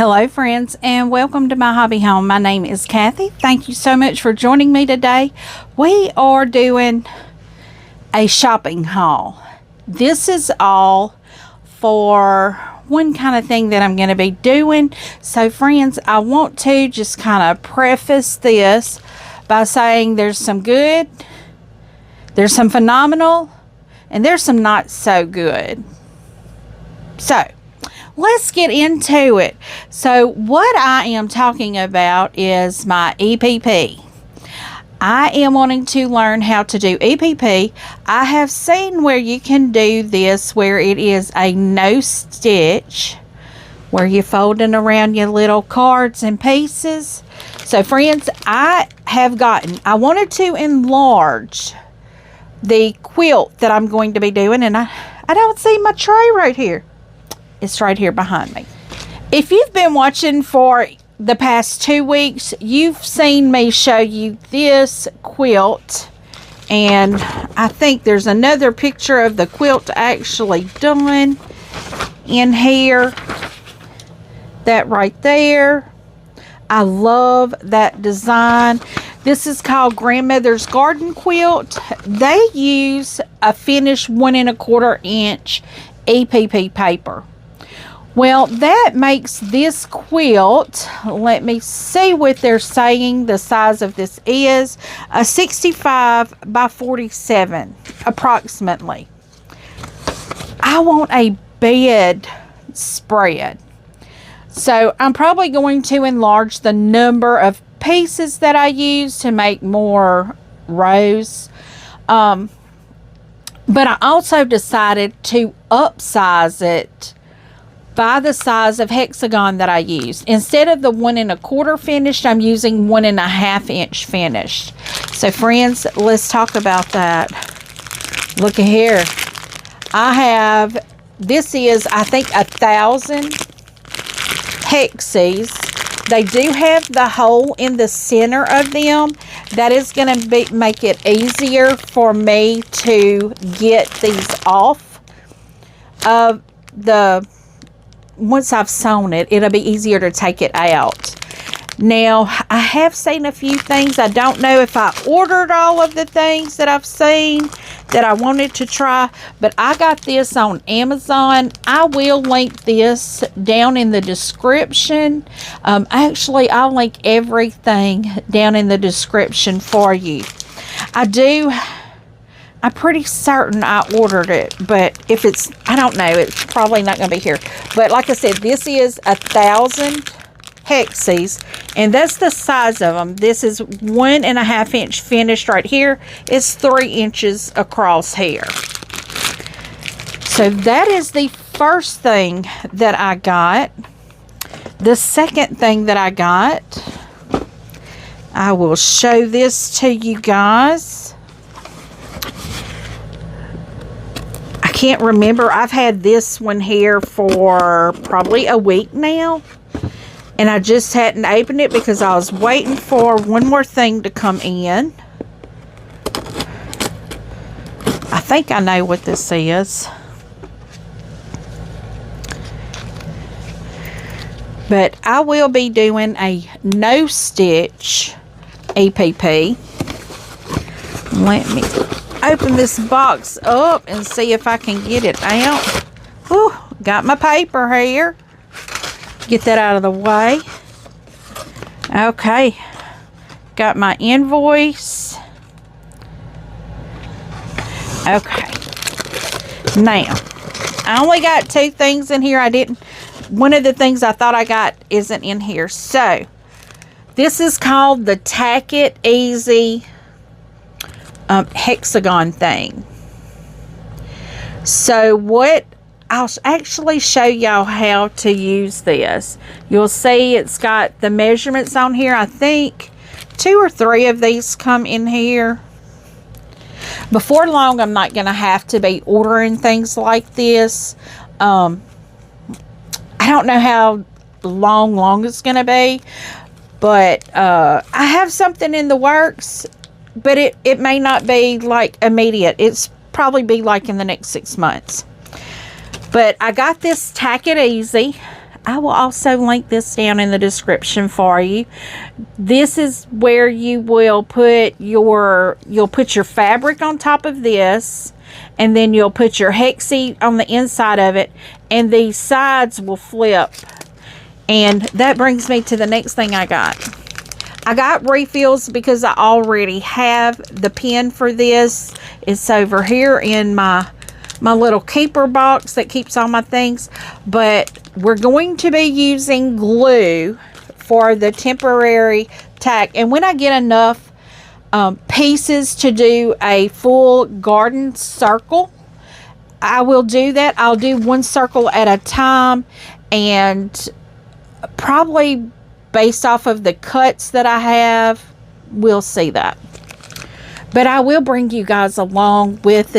Hello friends, and welcome to My Hobby Home. My name is Cathy. Thank you so much for joining me today. We are doing a shopping haul. This is all for one kind of thing that I'm going to be doing. So friends, I want to just kind of preface this by saying there's some good, there's some phenomenal, and there's some not so good. So let's get into it. So what I am talking about is my EPP. I am wanting to learn how to do EPP. I have seen where you can do this where it is a no stitch, where you're folding around your little cards and pieces. So friends, I wanted to enlarge the quilt that I'm going to be doing, and I don't see my tray right here. It's right here behind me. If you've been watching for the past 2 weeks, you've seen me show you this quilt. And I think there's another picture of the quilt actually done in here. That right there. I love that design. This is called Grandmother's Garden Quilt. They use a finished 1 1/4 inch EPP paper. Well, that makes this quilt, let me see what they're saying the size of this is, a 65 by 47 approximately. I want a bed spread. So I'm probably going to enlarge the number of pieces that I use to make more rows. But I also decided to upsize it by the size of hexagon that I used. Instead of the 1 1/4 finished, I'm using 1 1/2 inch finished. So friends, let's talk about that. Look at here. This is, I think, 1,000 hexes. They do have the hole in the center of them. That is going to make it easier for me to get these off of once I've sewn it, it'll be easier to take it out. Now, I have seen a few things. I don't know if I ordered all of the things that I've seen that I wanted to try, but I got this on Amazon. I will link this down in the description. Actually, I'll link everything down in the description for you. I'm pretty certain I ordered it, but if I don't know, it's probably not going to be here. But like I said, this is 1,000 hexes, and that's the size of them. This is 1 1/2 inch finished right here. It's 3 inches across here. So that is the first thing that I got. The second thing that I got, I will show this to you guys. Can't remember. I've had this one here for probably a week now, and I just hadn't opened it because I was waiting for one more thing to come in. I think I know what this is, but I will be doing a no stitch EPP. Let me open this box up and see if I can get it out. Whew, got my paper here. Get that out of the way. Okay. Got my invoice. Okay. Now, I only got 2 things in here. One of the things I thought I got isn't in here. So, this is called the Tack It Easy hexagon thing. So I'll actually show y'all how to use this. You'll see it's got the measurements on here. I think 2 or 3 of these come in here. Before long, I'm not going to have to be ordering things like this. I don't know how long it's going to be, but I have something in the works. But it may not be like immediate. It's probably be like in the next 6 months. But I got this Tack It Easy. I will also link this down in the description for you. This is where you will put you'll put your fabric on top of this, and then you'll put your hexie on the inside of it, and these sides will flip. And that brings me to the next thing I got. I got refills because I already have the pin for this. It's over here in my little keeper box that keeps all my things. But we're going to be using glue for the temporary tack. And when I get enough pieces to do a full garden circle, I will do that. I'll do one circle at a time, and probably based off of the cuts that I have, we'll see that. But I will bring you guys along with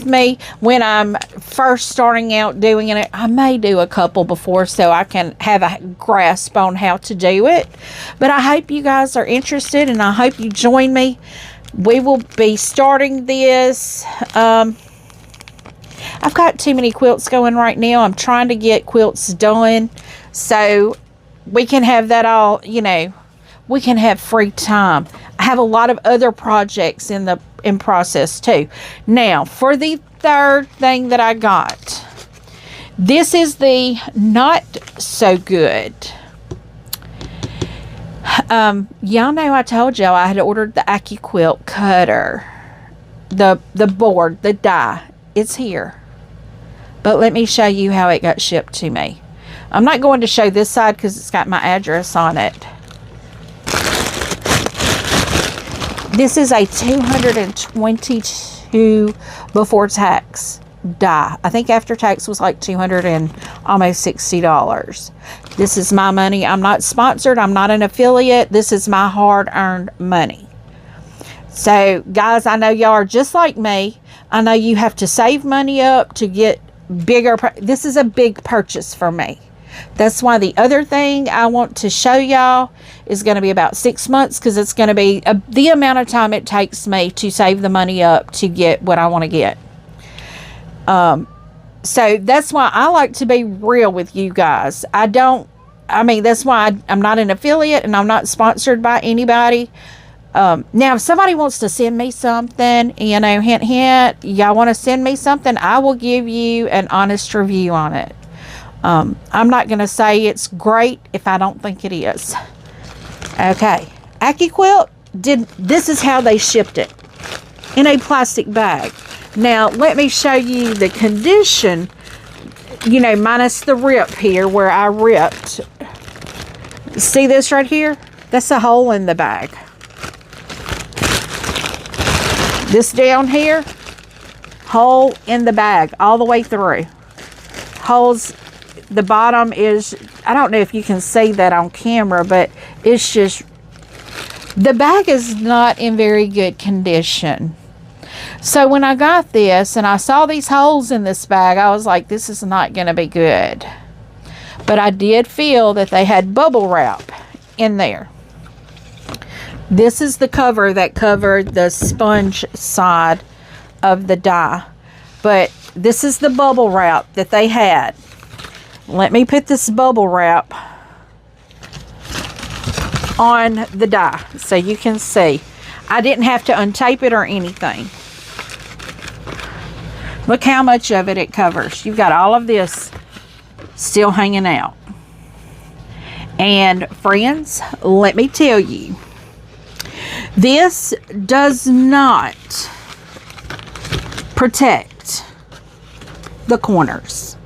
me when I'm first starting out doing it. I may do a couple before so I can have a grasp on how to do it. But I hope you guys are interested, and I hope you join me. We will be starting this. I've got too many quilts going right now. I'm trying to get quilts done so we can have that all, you know, we can have free time. I have a lot of other projects in process too. Now, for the third thing that I got, this is the not so good. Y'all know I told y'all I had ordered the accuquilt cutter, the board, the die. It's here. But let me show you how it got shipped to me. I'm not going to show this side because it's got my address on it. This is a $222 before tax die. I think after tax was like $200 and almost $60. This is my money. I'm not sponsored. I'm not an affiliate. This is my hard-earned money. So, guys, I know y'all are just like me. I know you have to save money up to get bigger. This is a big purchase for me. That's why the other thing I want to show y'all is going to be about 6 months, because it's going to be the amount of time it takes me to save the money up to get what I want to get. So that's why I like to be real with you guys. That's why I'm not an affiliate and I'm not sponsored by anybody. Now, if somebody wants to send me something, you know, hint, hint, y'all want to send me something, I will give you an honest review on it. I'm not going to say it's great if I don't think it is. Okay. accuquilt this is how they shipped it. In a plastic bag. Now, let me show you the condition, you know, minus the rip here where I ripped. See this right here? That's a hole in the bag. This down here, hole in the bag all the way through. Holes, the bottom is, I don't know if you can see that on camera, but it's just, the bag is not in very good condition. So when I got this and I saw these holes in this bag, I was like, this is not going to be good. But I did feel that they had bubble wrap in there. This is the cover that covered the sponge side of the die. But this is the bubble wrap that they had. Let me put this bubble wrap on the die so you can see. I didn't have to untape it or anything. Look how much of it covers. You've got all of this still hanging out. And friends, let me tell you, this does not protect the corners.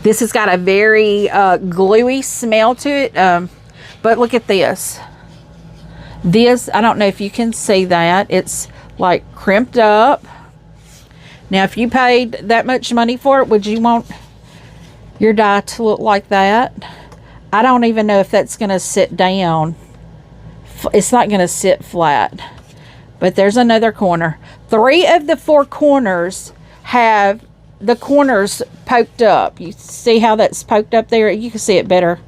This has got a very gluey smell to it. But look at this. This, I don't know if you can see that. It's like crimped up. Now, if you paid that much money for it, would you want your die to look like that? I don't even know if that's going to sit down. It's not going to sit flat. But there's another corner. 3 of the 4 corners have the corners poked up. You see how that's poked up there? You can see it better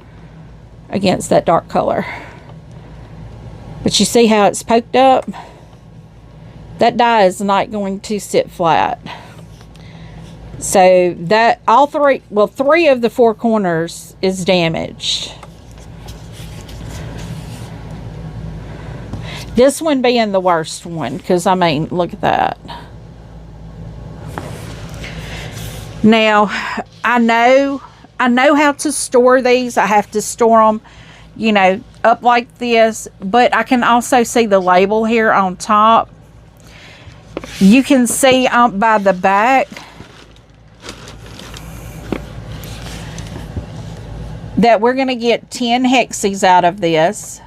against that dark color. But you see how it's poked up? That die is not going to sit flat. So that all three, well, 3 of the 4 corners is damaged. This one being the worst one, because I mean, look at that. Now, I know how to store these. I have to store them, you know, up like this, but I can also see the label here on top. You can see by the back that we're going to get 10 hexes out of this.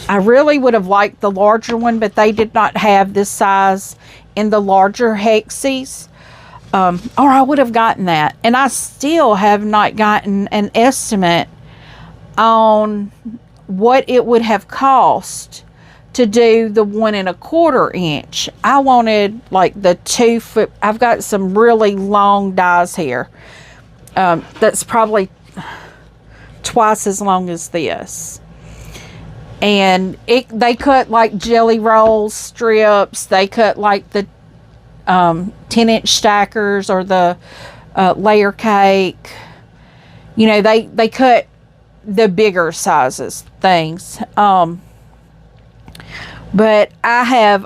I really would have liked the larger one, but they did not have this size in the larger hexes. Or I would have gotten that. And I still have not gotten an estimate on what it would have cost to do the 1 1/4 inch. I wanted like the 2 foot. I've got some really long dies here. That's probably twice as long as this. And they cut like jelly roll strips. They cut like the 10-inch stackers or the layer cake. You know, they cut the bigger sizes things. But I have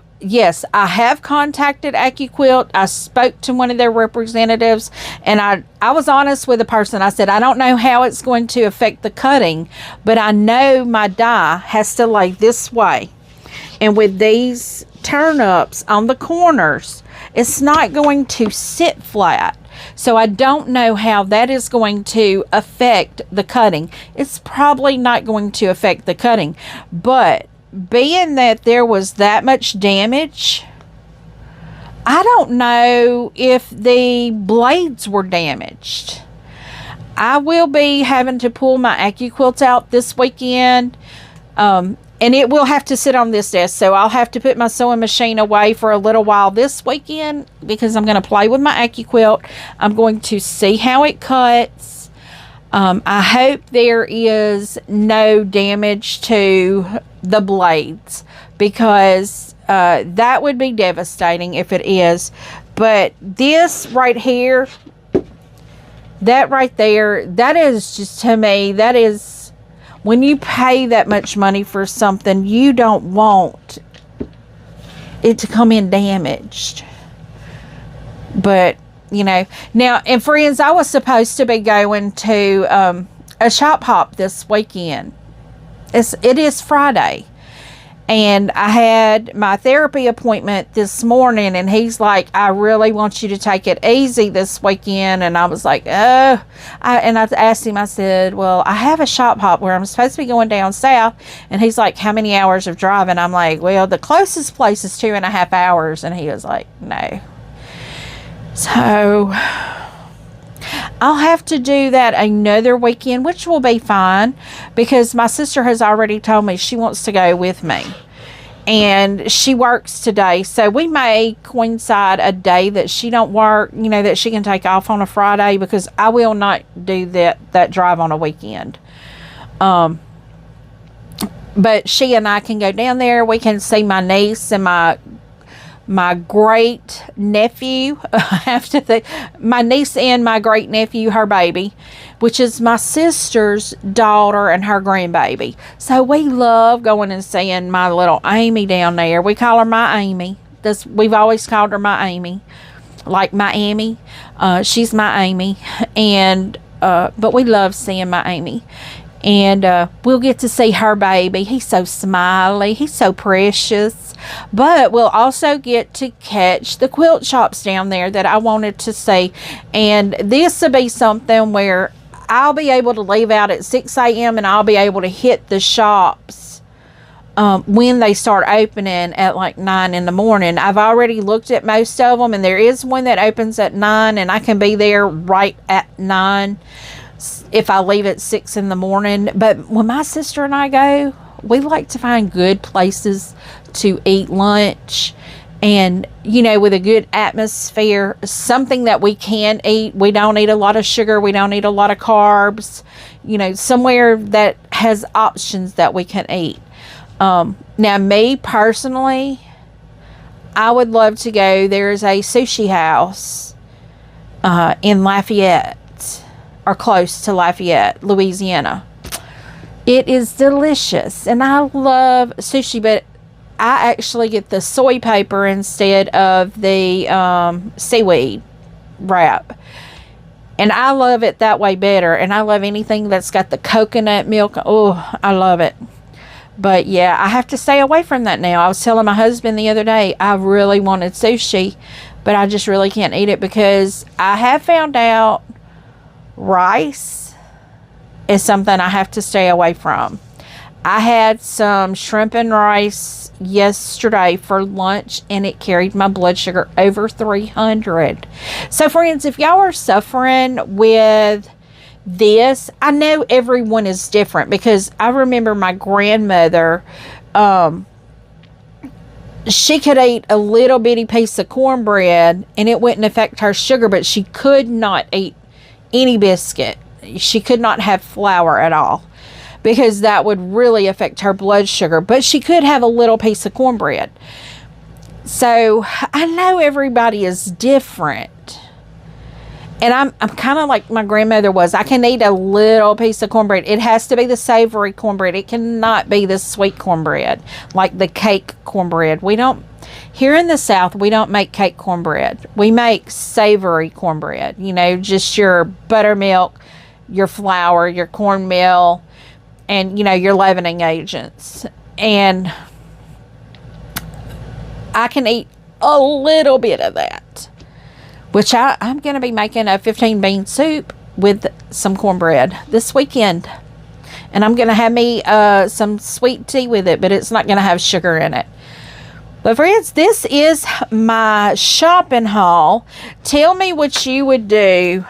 contacted AccuQuilt. I spoke to one of their representatives, and I was honest with the person. I said, I don't know how it's going to affect the cutting, but I know my die has to lay this way. And with these turn-ups on the corners, it's not going to sit flat. So I don't know how that is going to affect the cutting. It's probably not going to affect the cutting, but being that there was that much damage, I don't know if the blades were damaged. I will be having to pull my AccuQuilt out this weekend, and it will have to sit on this desk, so I'll have to put my sewing machine away for a little while this weekend because I'm going to play with my AccuQuilt. I'm going to see how it cuts. I hope there is no damage to the blades, because that would be devastating if it is. But this right here, that right there, that is just, to me, that is, when you pay that much money for something, you don't want it to come in damaged. But you know, now, and friends, I was supposed to be going to a shop hop this weekend. It is Friday, and I had my therapy appointment this morning, and he's like, I really want you to take it easy this weekend. And I was like, oh, and I asked him, I said, well, I have a shop hop where I'm supposed to be going down south. And he's like, how many hours of driving? I'm like, well, the closest place is 2.5 hours. And he was like, no. So I'll have to do that another weekend, which will be fine, because my sister has already told me she wants to go with me, and she works today, so we may coincide a day that she don't work, you know, that she can take off on a Friday, because I will not do that drive on a weekend. But she and I can go down there. We can see my niece and my great nephew. My niece and my great nephew, her baby, which is my sister's daughter and her grandbaby. So we love going and seeing my little Amy down there. We call her my Amy. We've always called her my Amy, like Miami. She's my Amy, and but we love seeing my Amy. And we'll get to see her baby. He's so smiley. He's so precious. But we'll also get to catch the quilt shops down there that I wanted to see. And this will be something where I'll be able to leave out at 6 a.m. and I'll be able to hit the shops when they start opening at like 9 in the morning. I've already looked at most of them, and there is one that opens at 9, and I can be there right at 9 if I leave at 6 in the morning. But when my sister and I go, we like to find good places to eat lunch, and you know, with a good atmosphere, something that we can eat. We don't eat a lot of sugar, we don't eat a lot of carbs, you know, somewhere that has options that we can eat. Now, me personally, I would love to go. There's a sushi house in Lafayette, or close to Lafayette, Louisiana. It is delicious, and I love sushi, but I actually get the soy paper instead of the seaweed wrap. And I love it that way better. And I love anything that's got the coconut milk. Oh, I love it. But yeah, I have to stay away from that now. I was telling my husband the other day, I really wanted sushi, but I just really can't eat it because I have found out rice is something I have to stay away from. I had some shrimp and rice yesterday for lunch, and it carried my blood sugar over 300. So friends, if y'all are suffering with this, I know everyone is different, because I remember my grandmother, she could eat a little bitty piece of cornbread and it wouldn't affect her sugar, but she could not eat any biscuit. She could not have flour at all, because that would really affect her blood sugar. But she could have a little piece of cornbread. So I know everybody is different. And I'm kind of like my grandmother was. I can eat a little piece of cornbread. It has to be the savory cornbread. It cannot be the sweet cornbread, like the cake cornbread. We don't, here in the South, we don't make cake cornbread. We make savory cornbread. You know, just your buttermilk, your flour, your cornmeal, and, you know, your leavening agents. And I can eat a little bit of that, which I'm going to be making a 15-bean soup with some cornbread this weekend. And I'm going to have me some sweet tea with it, but it's not going to have sugar in it. But friends, this is my shopping haul. Tell me what you would do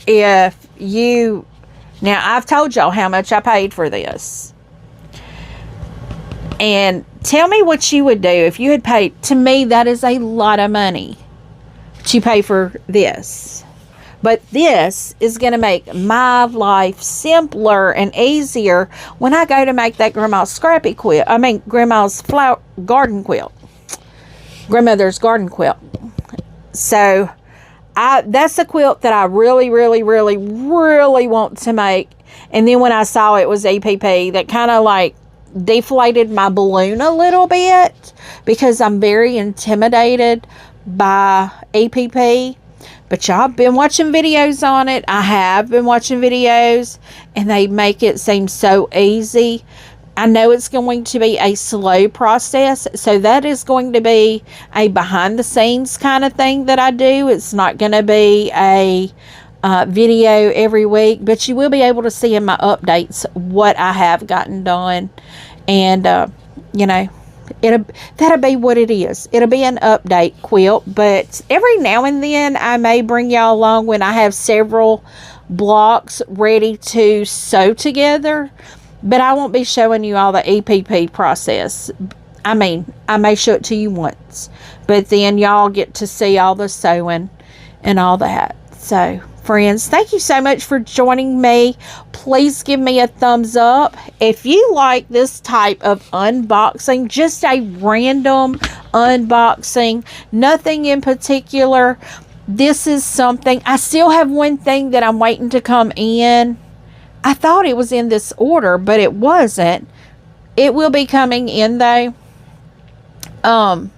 if you... Now, I've told y'all how much I paid for this. And tell me what you would do if you had paid. To me, that is a lot of money to pay for this. But this is going to make my life simpler and easier when I go to make that grandma's scrappy quilt. I mean, grandma's garden quilt. Grandmother's garden quilt. So that's a quilt that I really, really, really, really want to make. And then when I saw it was EPP, that kind of like deflated my balloon a little bit, because I'm very intimidated by EPP. But y'all have been watching videos on it. I have been watching videos, and they make it seem so easy. I know it's going to be a slow process, so that is going to be a behind the scenes kind of thing that I do. It's not going to be a video every week, but you will be able to see in my updates what I have gotten done. And you know, that'll be what it is. It'll be an update quilt, but every now and then I may bring y'all along when I have several blocks ready to sew together. But I won't be showing you all the EPP process. I mean, I may show it to you once, but then y'all get to see all the sewing and all that. So, friends, thank you so much for joining me. Please give me a thumbs up. If you like this type of unboxing, just a random unboxing, nothing in particular. This is something. I still have one thing that I'm waiting to come in. I thought it was in this order, but it wasn't. It will be coming in though. I'm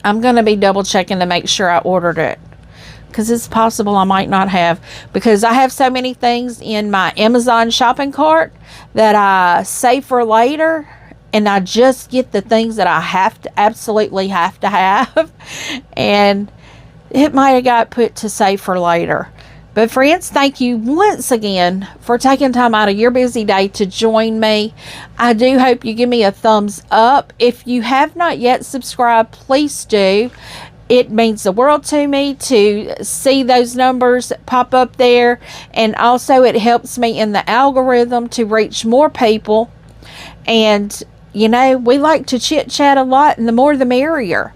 going to be double checking to make sure I ordered it, because it's possible I might not have, because I have so many things in my Amazon shopping cart that I save for later, and I just get the things that I absolutely have to have, and it might have got put to save for later. But friends, thank you once again for taking time out of your busy day to join me. I do hope you give me a thumbs up. If you have not yet subscribed, please do. It means the world to me to see those numbers pop up there. And also it helps me in the algorithm to reach more people. And, you know, we like to chit chat a lot, and the more the merrier.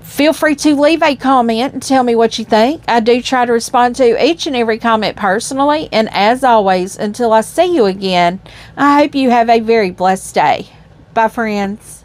Feel free to leave a comment and tell me what you think. I do try to respond to each and every comment personally. And as always, until I see you again, I hope you have a very blessed day. Bye, friends.